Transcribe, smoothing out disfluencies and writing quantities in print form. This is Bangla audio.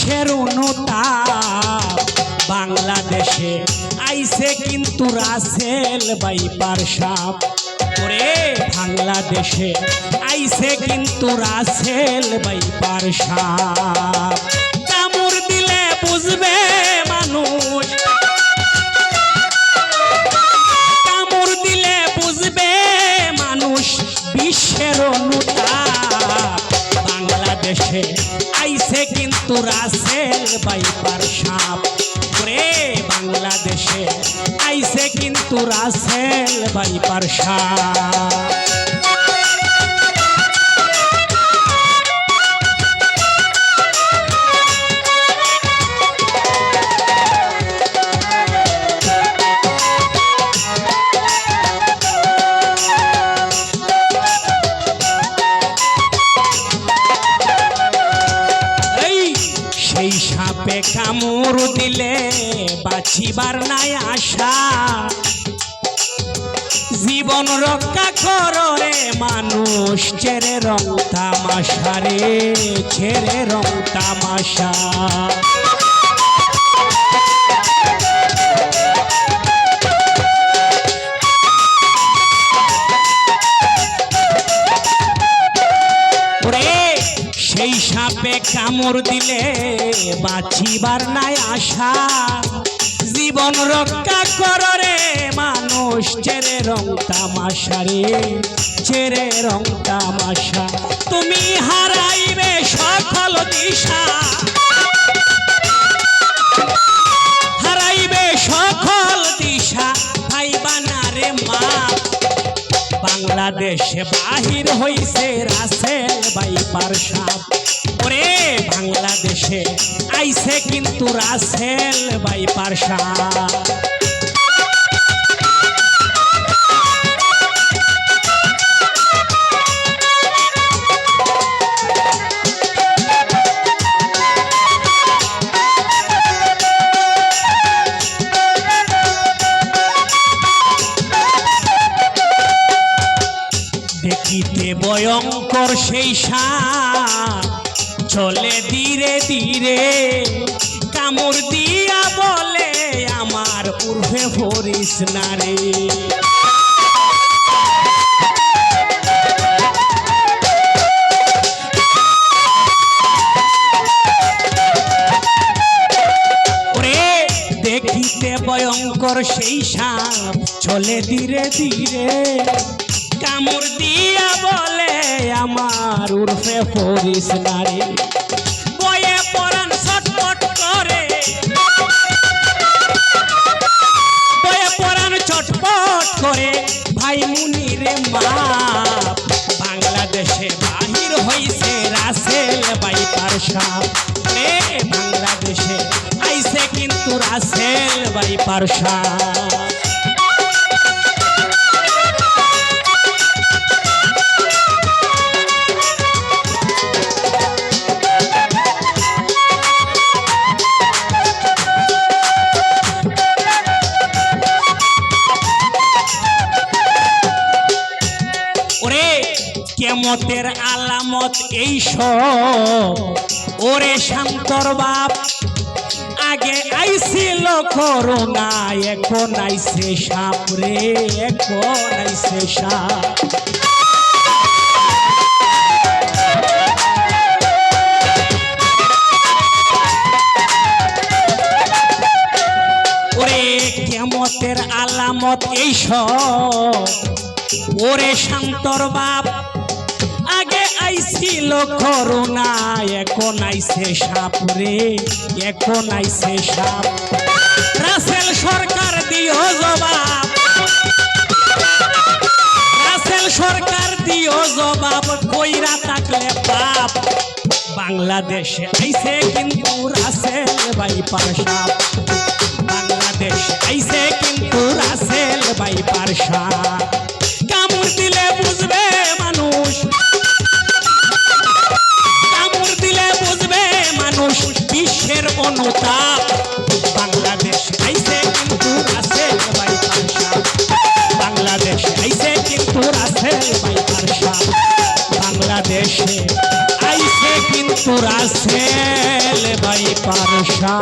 বিশ্বের অনুতাপ বাংলাদেশে আইছে কিন্তু রাসেল ভাইপার সাপ। ওরে বাংলাদেশে আইছে কিন্তু রাসেল ভাইপার সাপ। কামড় দিলে বুঝবে মানুষ, কামড় দিলে বুঝবে মানুষ বিশ্বের অনুতাপ বাংলাদেশে আইছে কিন্তু রাসেল ভাইপার সাপ। ওরে বাংলাদেশে আইছে কিন্তু রাসেল ভাইপার সাপ। সেই সাপে কামড় দিলে বাঁচিবার নাই আশা, জীবন রক্ষা করে মানুষ ছেড়ে রং তামাশা রে, ছেড়ে রং তামাশা। সেই সাপে কামড় দিলে বাঁচিবার নাই আশা, জীবন রক্ষা করে মানুষ ছেড়ে রং তামাশা রে, ছেড়ে রং তামাশা। তুমি হারাইবে সকল দিশা, হারাইবে সকল দিশা ভাইবা না রে মা। বাংলাদেশে বাহির হইছে রাসেল ভাইপার সাপ। ওরে বাংলাদেশে আইছে কিন্তু রাসেল ভাইপার সাপ। দেখিতে ভয়ঙ্কর সেই সাপ চলে ধীরে ধীরে, কামড় দিয়া বলে আমার উর্ফে ভরিস না রে। ওরে দেখিতে ভয়ঙ্কর সেই সাপ চলে ধীরে ধীরে, কামড় দিয়া বলে আমার উর্ফে পড়িস না রে। বয়ে পরাণ ছটপট করে, বয়ে পরাণ ছটপট করে ভাই মুনিরে মা। বাংলাদেশে বাহির হইছে রাসেল ভাইপার সাপ। রে বাংলাদেশে আইছে কিন্তু রাসেল ভাইপার সাপ। কেমতের আলামত এই সব ওরে শান্তর বাপ। আগে আইছিল করোনা এখন আইছে সাপ রে, এখন আইছে সাপ। ওরে কেমতের আলামত এই সব ওরে শান্তর বাপ। আগে আইছিল করোনা এখন আইছে সাপ রে, এখন আইছে সাপ। রাসেল সরকার দিও জবাব, রাসেল সরকার দিও জবাব, কইরা থাকলে পাপ। বাংলাদেশে আইছে কিন্তু রাসেল ভাইপার সাপ। বাংলাদেশে আইছে কিন্তু রাসেল ভাইপার সাপ। কামড় দিলে বুঝবে মানুষ, কামড় দিলে বুঝবে মানুষ বিশ্বের অনুতাপ। বাংলাদেশ আইছে কিন্তু রাসেল ভাইপার সাপ। বাংলাদেশ আইছে কিন্তু রাসেল ভাইপার সাপ। বাংলাদেশে আইছে কিন্তু রাসেল ভাই হয় পারসা